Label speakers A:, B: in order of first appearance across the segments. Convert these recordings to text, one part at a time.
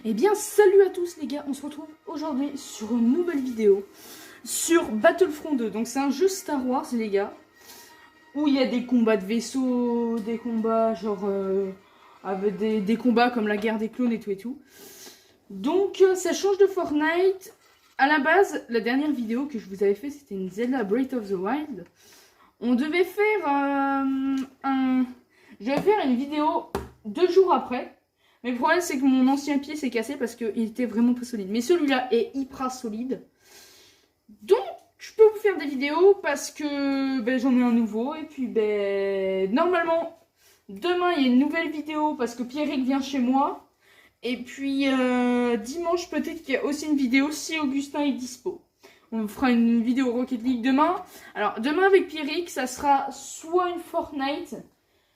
A: Eh bien, salut à tous les gars, on se retrouve aujourd'hui sur une nouvelle vidéo sur Battlefront 2. Donc c'est un jeu Star Wars les gars, où il y a des combats de vaisseaux, des combats genre avec des combats comme la guerre des clones et tout et tout. Donc ça change de Fortnite. À la base, la dernière vidéo que je vous avais fait, c'était une Zelda Breath of the Wild. On devait faire Je vais faire une vidéo 2 jours après. Mais le problème, c'est que mon ancien pied s'est cassé parce qu'il était vraiment pas solide. Mais celui-là est hyper solide. Donc, je peux vous faire des vidéos parce que j'en ai un nouveau. Et puis, normalement, demain, il y a une nouvelle vidéo parce que Pierrick vient chez moi. Et puis, dimanche, peut-être qu'il y a aussi une vidéo si Augustin est dispo. On fera une vidéo Rocket League demain. Alors, demain avec Pierrick, ça sera soit une Fortnite...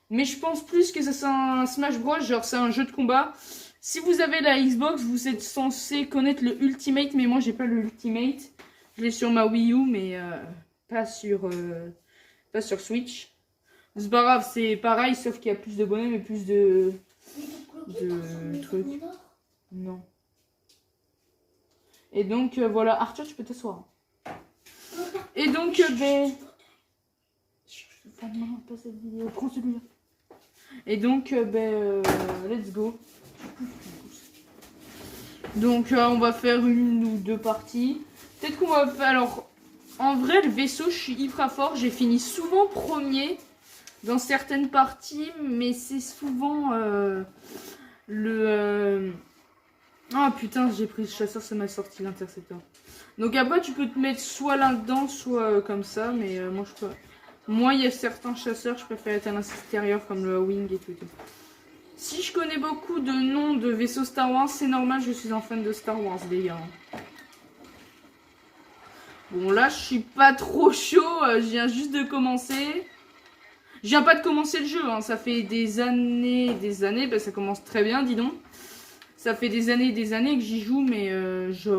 A: Mais je pense plus que c'est un Smash Bros, genre c'est un jeu de combat. Si vous avez la Xbox, vous êtes censé connaître le Ultimate, mais moi j'ai pas le Ultimate. Je l'ai sur ma Wii U, mais pas sur Switch. C'est pas grave, c'est pareil, sauf qu'il y a plus de bonhommes et plus de trucs. Non. Et donc voilà, Arthur, tu peux t'asseoir. Et donc, je fais pas cette vidéo, prends celui-là. Et donc, let's go. Donc, on va faire une ou deux parties. Peut-être qu'on va faire... Alors, en vrai, le vaisseau, je suis hyper fort. J'ai fini souvent premier dans certaines parties. Mais c'est souvent Ah putain, j'ai pris ce chasseur, ça m'a sorti l'intercepteur. Donc après, tu peux te mettre soit là-dedans, soit comme ça. Mais moi, je peux... Moi, il y a certains chasseurs, je préfère être à l'intérieur comme le Wing et tout et tout. Si je connais beaucoup de noms de vaisseaux Star Wars, c'est normal, je suis un fan de Star Wars, les gars. Bon, là, je suis pas trop chaud, je viens juste de commencer. Je viens pas de commencer le jeu, hein. Ça fait des années, ça commence très bien, dis donc. Ça fait des années que j'y joue, mais là, je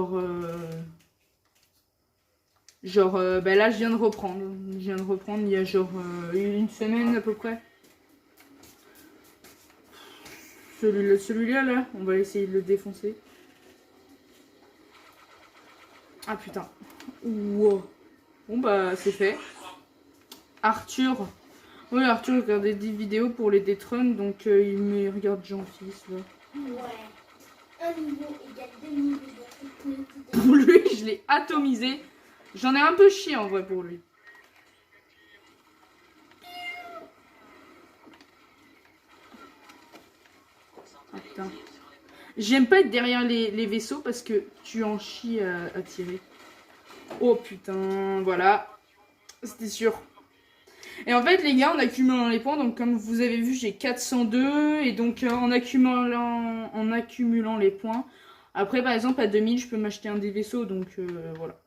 A: viens de reprendre. Je viens de reprendre il y a genre une semaine à peu près. Celui-là, là, on va essayer de le défoncer. Ah putain. Wow. Bon bah, c'est fait. Arthur. Oui, Arthur regardait des vidéos pour les détrônes, donc il me regarde Jean-Fils, là.
B: Ouais. Un niveau égale 2 niveaux de...
A: Pour lui, je l'ai atomisé. J'en ai un peu chié en vrai pour lui. Ah putain. J'aime pas être derrière les vaisseaux parce que tu en chies à tirer. Oh putain, voilà. C'était sûr. Et en fait, les gars, en accumulant les points, donc comme vous avez vu, j'ai 402. Et donc, en accumulant les points, après, par exemple, à 2000, je peux m'acheter un des vaisseaux. Donc, voilà.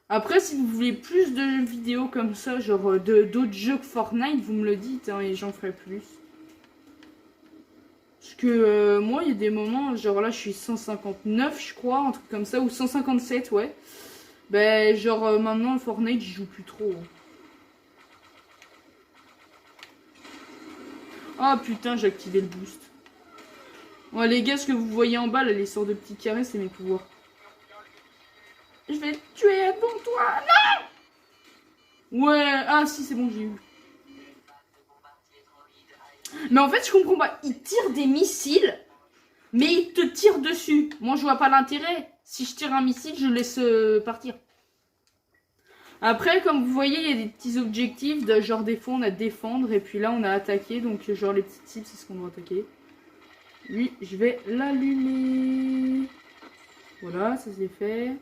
A: Après, si vous voulez plus de vidéos comme ça, genre d'autres jeux que Fortnite, vous me le dites, hein, et j'en ferai plus. Parce que moi, il y a des moments, genre là, je suis 159, je crois, un truc comme ça, ou 157, ouais. Genre maintenant, Fortnite, j'y joue plus trop. Ah putain, j'ai activé le boost. Ouais, les gars, ce que vous voyez en bas, là, les sortes de petits carrés, c'est mes pouvoirs. Je vais te tuer devant toi. Non! Ouais, ah si, c'est bon, j'ai eu. Mais en fait, je comprends pas. Il tire des missiles, mais il te tire dessus. Moi, je vois pas l'intérêt. Si je tire un missile, je laisse partir. Après, comme vous voyez, il y a des petits objectifs. Genre, des fois, on a défendre. Et puis là, on a attaqué. Donc, genre, les petites cibles, c'est ce qu'on doit attaquer. Lui, je vais l'allumer. Voilà, ça c'est fait.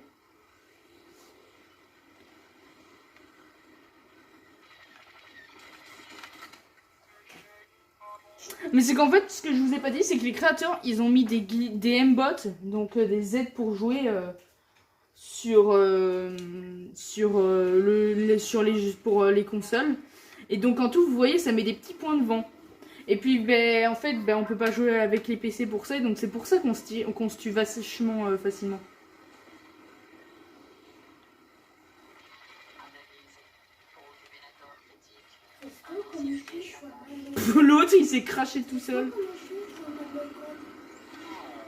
A: Mais c'est qu'en fait, ce que je vous ai pas dit, c'est que les créateurs, ils ont mis des M-bots, donc des aides pour jouer pour les consoles. Et donc en tout, vous voyez, ça met des petits points de vent. Et puis, en fait, on peut pas jouer avec les PC pour ça, et donc c'est pour ça qu'on se tue vachement facilement. L'autre, il s'est craché tout seul.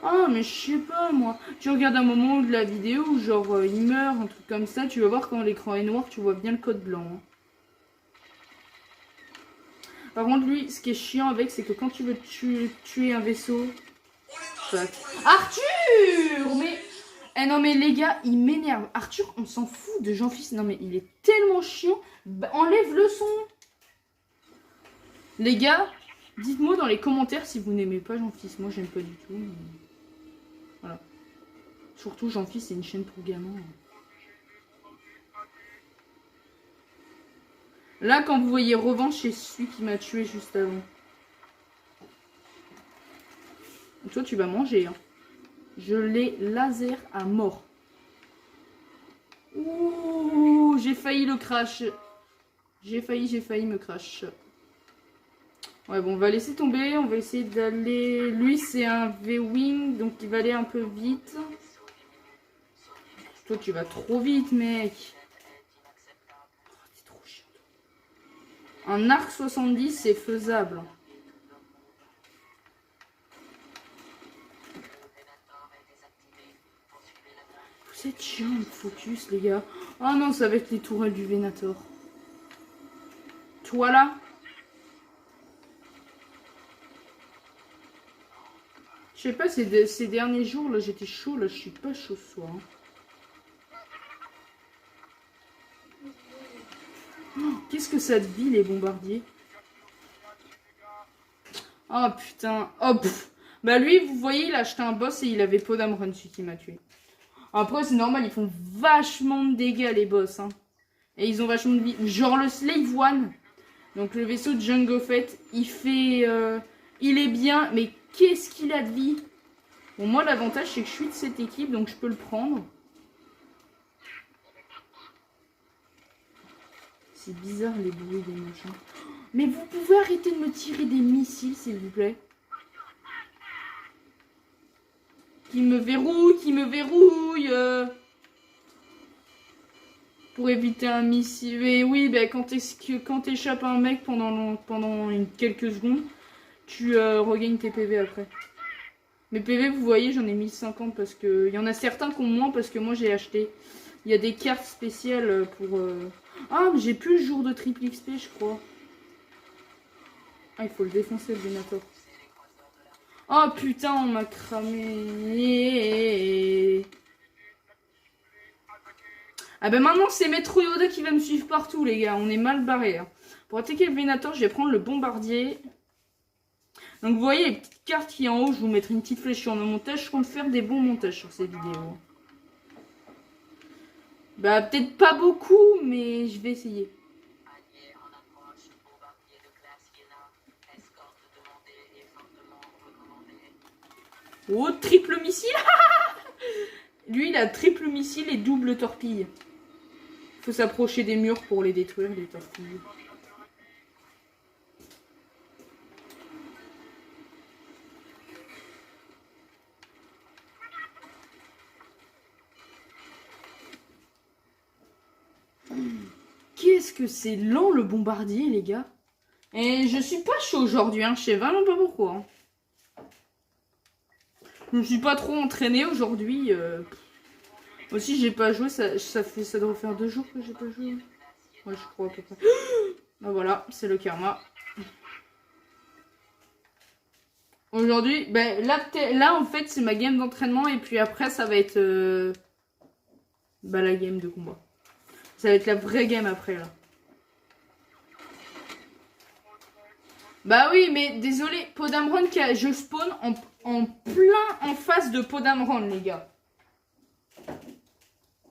A: Ah, mais je sais pas, moi. Tu regardes un moment de la vidéo où, genre, il meurt, un truc comme ça. Tu vas voir quand l'écran est noir, tu vois bien le code blanc. Hein. Par contre, lui, ce qui est chiant avec, c'est que quand tu veux tuer un vaisseau... Arthur! Mais... Eh non, mais les gars, il m'énerve. Arthur, on s'en fout de Jean-Fils. Non, mais il est tellement chiant. Bah, enlève le son. Les gars, dites-moi dans les commentaires si vous n'aimez pas Jean-Fils. Moi, j'aime pas du tout. Mais... Voilà. Surtout, Jean-Fils, c'est une chaîne pour gamins. Là, quand vous voyez Revanche, c'est celui qui m'a tué juste avant. Et toi, tu vas manger. Hein. Je l'ai laser à mort. Ouh, j'ai failli le crash. J'ai failli me crash. Ouais, bon, on va laisser tomber. On va essayer d'aller... Lui, c'est un V-Wing, donc il va aller un peu vite. Toi, tu vas trop vite, mec. Oh, t'es trop chiant. Un arc 70, c'est faisable. Vous êtes chiant, le focus, les gars. Oh non, ça va être les tourelles du Venator. Toi, là. Je sais pas, ces derniers jours, là, j'étais chaud. Là, je suis pas chaud ce soir. Oh, qu'est-ce que ça te vit, les bombardiers? Oh, putain. Oh, pff. Bah, lui, vous voyez, il a acheté un boss et il avait Podam Run, celui qui m'a tué. Après, c'est normal, ils font vachement de dégâts, les boss. Hein. Et ils ont vachement de vie. Genre le Slave One. Donc, le vaisseau de Jango Fett, il fait... il est bien, mais qu'est-ce qu'il a de vie? Bon, moi, l'avantage, c'est que je suis de cette équipe, donc je peux le prendre. C'est bizarre, les bruits des machins. Mais vous pouvez arrêter de me tirer des missiles, s'il vous plaît? Qui me verrouille, pour éviter un missile. Et oui, bah, quand t'échappes un mec pendant quelques secondes, tu regagnes tes PV après. Mes PV, vous voyez, j'en ai 1050 parce que... Il y en a certains qui ont moins parce que moi, j'ai acheté. Il y a des cartes spéciales pour... Ah, mais j'ai plus le jour de triple XP, je crois. Ah, il faut le défoncer, le Venator. Oh, putain, on m'a cramé. Ah ben maintenant, c'est Maître Yoda qui va me suivre partout, les gars. On est mal barré. Hein. Pour attaquer le Venator, je vais prendre le bombardier. Donc, vous voyez les petites cartes qui en haut, je vous mettrai une petite flèche sur le montage. Je compte faire des bons montages sur ces vidéos. Bah, peut-être pas beaucoup, mais je vais essayer. Oh, triple missile. Lui, il a triple missile et double torpille. Il faut s'approcher des murs pour les détruire, les torpilles. Qu'est-ce que c'est lent, le bombardier, les gars. Et je suis pas chaud aujourd'hui, hein. Je sais vraiment pas pourquoi. Hein. Je me suis pas trop entraînée aujourd'hui. Aussi, j'ai pas joué. Ça doit faire 2 jours que j'ai pas joué. Ouais, je crois à peu près. Ben voilà, c'est le karma. Aujourd'hui, ben là en fait, c'est ma game d'entraînement. Et puis après, ça va être la game de combat. Ça va être la vraie game après, là. Bah oui, mais désolé, Podamron, je spawn en plein en face de Podamron, les gars.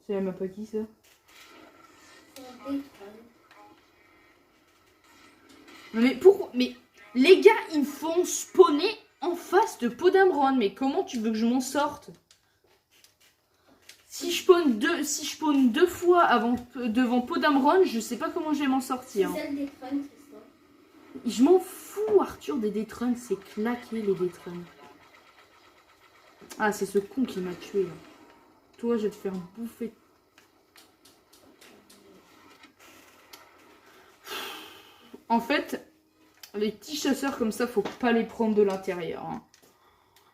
A: C'est la map à qui, ça? Mais pourquoi? Mais les gars, ils me font spawner en face de Podamron. Mais comment tu veux que je m'en sorte? Si je spawn deux fois devant Podamron, je sais pas comment je vais m'en sortir. Je m'en fous, Arthur, des Detruns. C'est claqué, les Detruns. Ah, c'est ce con qui m'a tué, là. Toi, je vais te faire bouffer. En fait, les petits chasseurs comme ça, faut pas les prendre de l'intérieur. Hein.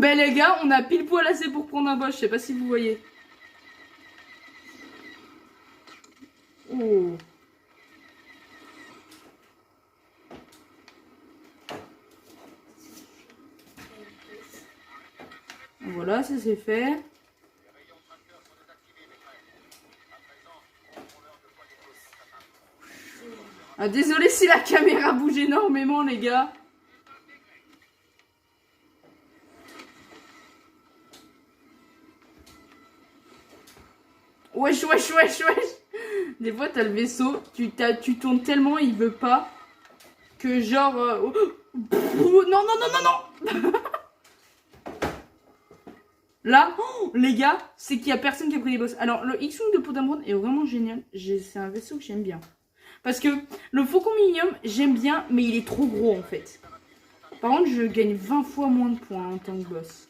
A: Ben les gars, on a pile poil assez pour prendre un boss. Je sais pas si vous voyez. Oh. Voilà, ça c'est fait. Ah, désolé si la caméra bouge énormément, les gars. Wesh, wesh, wesh, wesh. Des fois, t'as le vaisseau, tu tournes tellement, il veut pas que genre... non, non, non, non, non. Là, les gars, c'est qu'il y a personne qui a pris les boss. Alors, le X-Wing de Podamron est vraiment génial. C'est un vaisseau que j'aime bien. Parce que le Faucon Millenium, j'aime bien, mais il est trop gros, en fait. Par contre, je gagne 20 fois moins de points en tant que boss.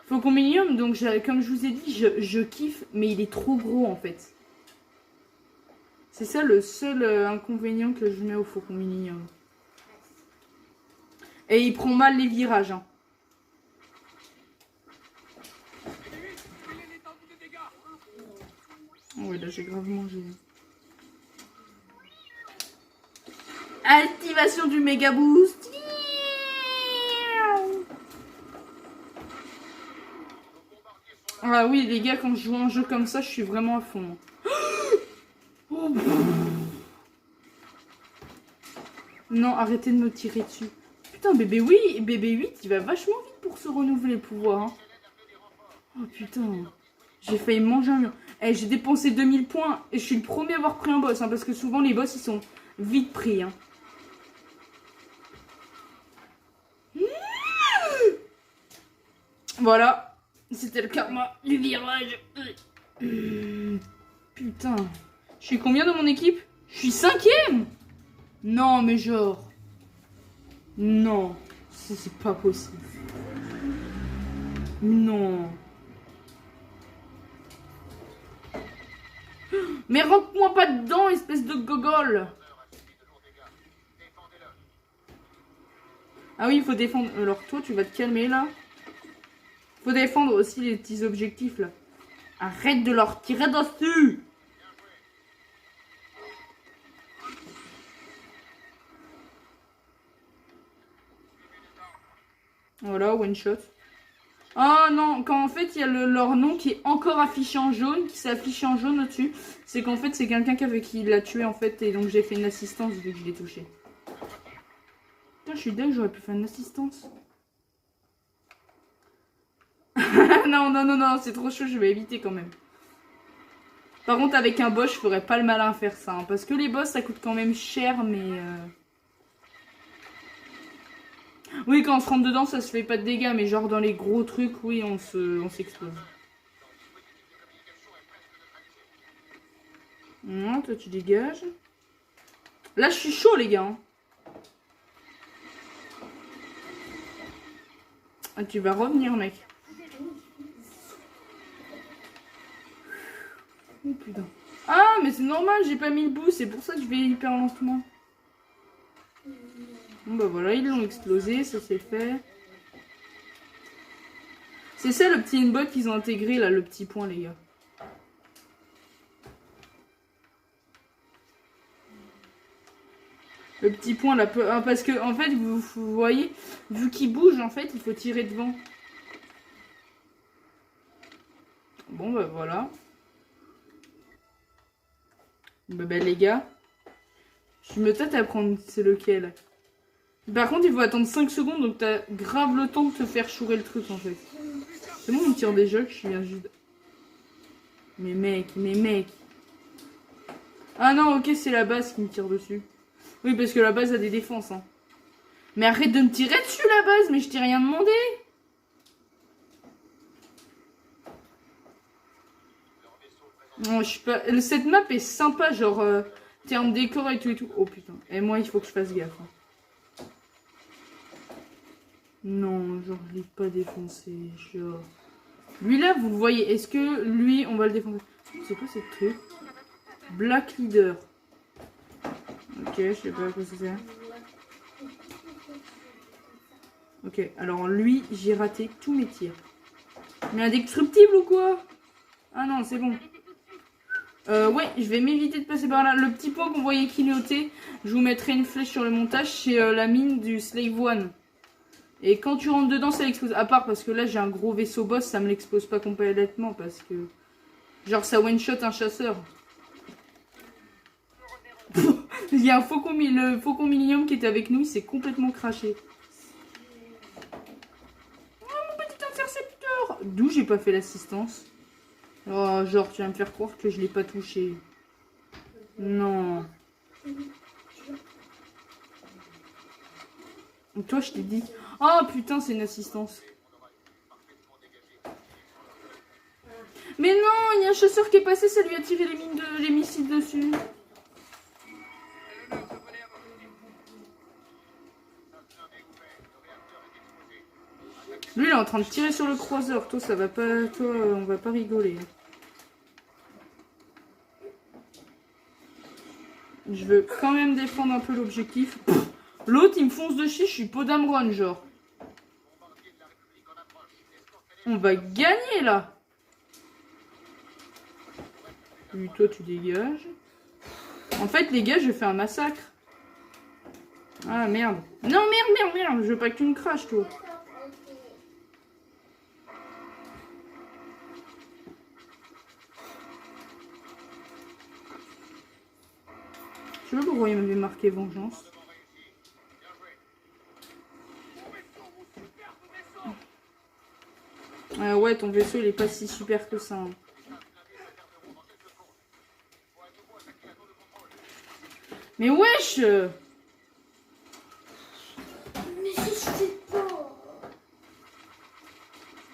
A: Faucon Millenium, donc, comme je vous ai dit, je kiffe, mais il est trop gros, en fait. C'est ça le seul inconvénient que je mets au Faucon Millenium. Et il prend mal les virages, hein. Oh ouais, là j'ai grave mangé. Activation du méga boost. Ah oui les gars, quand je joue un jeu comme ça, je suis vraiment à fond. Oh. Non, arrêtez de me tirer dessus. Putain, bébé 8, il va vachement vite pour se renouveler le pouvoir. Hein. Oh putain. J'ai failli manger un mur. Eh, j'ai dépensé 2000 points et je suis le premier à avoir pris un boss. Hein, parce que souvent les boss ils sont vite pris. Hein. Voilà. C'était le karma du virage. Putain. Je suis combien dans mon équipe? Je suis 5ème. Non mais genre. Non. C'est pas possible. Non. Mais rentre-moi pas dedans, espèce de gogol. Ah oui, il faut défendre. Alors toi, tu vas te calmer là. Faut défendre aussi les petits objectifs là. Arrête de leur tirer dessus. Voilà, one shot. Oh non, quand en fait il y a leur nom qui est encore affiché en jaune, qui s'affiche en jaune au-dessus, c'est qu'en fait c'est quelqu'un qui l'a tué en fait, et donc j'ai fait une assistance vu que je l'ai touché. Putain, je suis dingue, j'aurais pu faire une assistance. Non, non, non, non, c'est trop chaud, je vais éviter quand même. Par contre, avec un boss, je ferais pas le malin à faire ça, hein, parce que les boss ça coûte quand même cher, mais... Oui, quand on se rentre dedans, ça se fait pas de dégâts, mais genre dans les gros trucs, oui, on s'explose. Non, toi tu dégages. Là, je suis chaud, les gars. Hein. Ah, tu vas revenir, mec. Oh putain. Ah, mais c'est normal, j'ai pas mis le bout, c'est pour ça que je vais hyper lentement. Bon bah voilà, ils l'ont explosé, ça c'est fait. C'est ça le petit inbot qu'ils ont intégré là, le petit point les gars. Le petit point là, parce que en fait, vous voyez, vu qu'il bouge en fait, il faut tirer devant. Bon bah voilà. Bah les gars, je me tâte à prendre, c'est lequel. Par contre, il faut attendre 5 secondes, donc t'as grave le temps de te faire chourer le truc en fait. C'est bon, on tire des jeux, je viens juste... Mais mec. Ah non, ok, c'est la base qui me tire dessus. Oui, parce que la base a des défenses. Hein. Mais arrête de me tirer dessus la base, mais je t'ai rien demandé. Non, je suis pas... Cette map est sympa, genre... terme décor et tout et tout. Oh putain. Et moi, il faut que je fasse gaffe. Hein. Non, genre, je l'ai pas défoncé. Genre... Lui là, vous le voyez. Est-ce que lui, on va le défoncer? C'est quoi cette truc? Black Leader. Ok, je sais pas à quoi c'est. Ok, alors lui, j'ai raté tous mes tirs. Mais indestructible ou quoi? Ah non, c'est bon. Ouais, je vais m'éviter de passer par là. Le petit point qu'on voyait clignoter, je vous mettrai une flèche sur le montage, c'est la mine du Slave One. Et quand tu rentres dedans, ça l'explose. À part parce que là, j'ai un gros vaisseau boss, ça me l'explose pas complètement parce que... Genre, ça one-shot un chasseur. Il y a un faucon, le faucon Millennium qui était avec nous, il s'est complètement craché. Oh, mon petit intercepteur! D'où j'ai pas fait l'assistance? Oh, genre, tu vas me faire croire que je l'ai pas touché. Non. Toi, je t'ai dit... Oh, putain, c'est une assistance. Mais non, il y a un chasseur qui est passé, ça lui a tiré les missiles dessus. Lui, il est en train de tirer sur le croiseur. Toi, ça va pas... Toi, on va pas rigoler. Je veux quand même défendre un peu l'objectif. L'autre, il me fonce dessus, je suis Podamron, genre. On va gagner, là. Lui, toi, tu dégages. En fait, les gars, je fais un massacre. Ah, merde. Non, merde. Je veux pas que tu me craches, toi. Je sais pas pourquoi il m'avait marqué vengeance. Ouais, ton vaisseau, il est pas si super que ça. Hein. Mais wesh!
B: Mais je sais pas.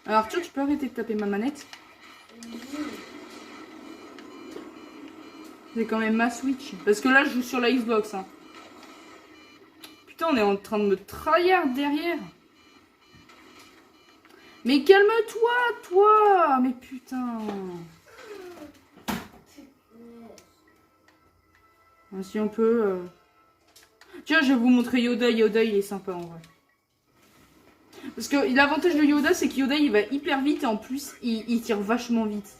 A: Alors Arthur, tu peux arrêter de taper ma manette? C'est quand même ma Switch. Parce que là, je joue sur la Xbox. Hein. Putain, on est en train de me trahir derrière. Mais calme-toi, toi! Mais putain! Si on peut... Tiens, je vais vous montrer Yoda. Yoda, il est sympa en vrai. Parce que l'avantage de Yoda, c'est que Yoda, il va hyper vite et en plus, il tire vachement vite.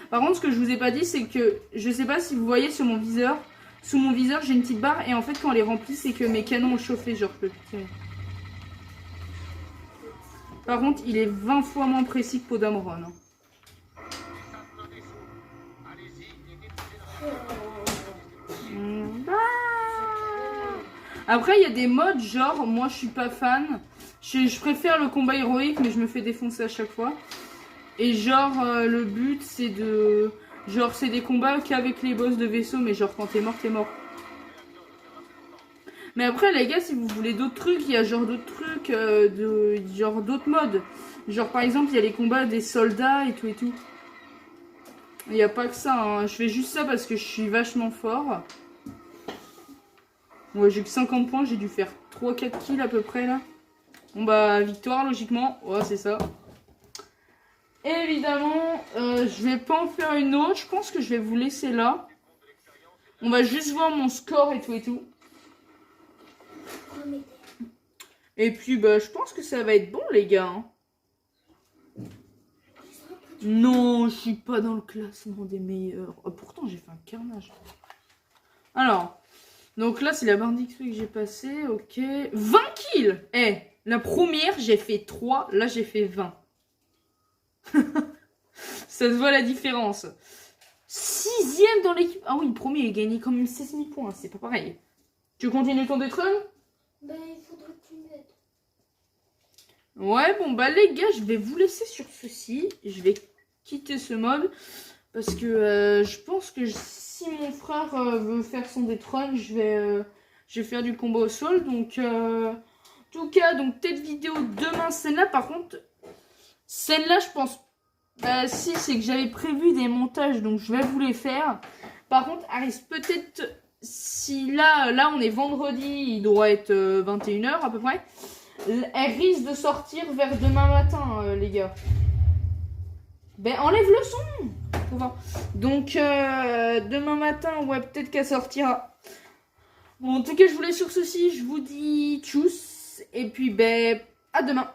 A: Par contre, ce que je vous ai pas dit, c'est que je sais pas si vous voyez sur mon viseur. Sous mon viseur, j'ai une petite barre et en fait, quand elle est remplie, c'est que mes canons ont chauffé. Genre, je peux plus tirer. Par contre, il est 20 fois moins précis que Podamron. Hein. Après, il y a des modes, genre, moi je suis pas fan. Je préfère le combat héroïque, mais je me fais défoncer à chaque fois. Et genre, le but c'est de... Genre, c'est des combats qu'avec les boss de vaisseau, mais genre, quand t'es mort, t'es mort. Mais après, les gars, si vous voulez d'autres trucs, il y a genre d'autres trucs, genre d'autres modes. Genre, par exemple, il y a les combats des soldats et tout et tout. Il n'y a pas que ça, hein. Je fais juste ça parce que je suis vachement fort. Ouais, j'ai que 50 points, j'ai dû faire 3-4 kills à peu près là. Bon bah, victoire logiquement. Ouais, c'est ça. Évidemment, je vais pas en faire une autre. Je pense que je vais vous laisser là. On va juste voir mon score et tout et tout. Et puis, bah, je pense que ça va être bon, les gars. Hein. Non, je suis pas dans le classement des meilleurs. Oh, pourtant, j'ai fait un carnage. Alors, donc là, c'est la barre d'XP que j'ai passée. Ok. 20 kills. Eh, la première, j'ai fait 3. Là, j'ai fait 20. Ça se voit la différence. 6ème dans l'équipe. Ah oui, le premier, il a gagné quand même 16 000 points. C'est pas pareil. Tu continues ton détrône?
B: Ben, il faudrait que tu m'aides.
A: Ouais, bon, bah les gars, je vais vous laisser sur ceci. Je vais quitter ce mode. Parce que je pense que si mon frère veut faire son détrône, je vais faire du combat au sol. Donc, en tout cas, donc peut-être vidéo demain, celle-là. Par contre, celle-là, je pense... si, c'est que j'avais prévu des montages, donc je vais vous les faire. Par contre, Aris, peut-être... Si là, on est vendredi, il doit être 21 h à peu près. Elle risque de sortir vers demain matin, les gars. Ben, enlève le son. Donc, demain matin, ouais, peut-être qu'elle sortira. Bon, en tout cas, je vous laisse sur ceci. Je vous dis tchuss. Et puis, ben, à demain.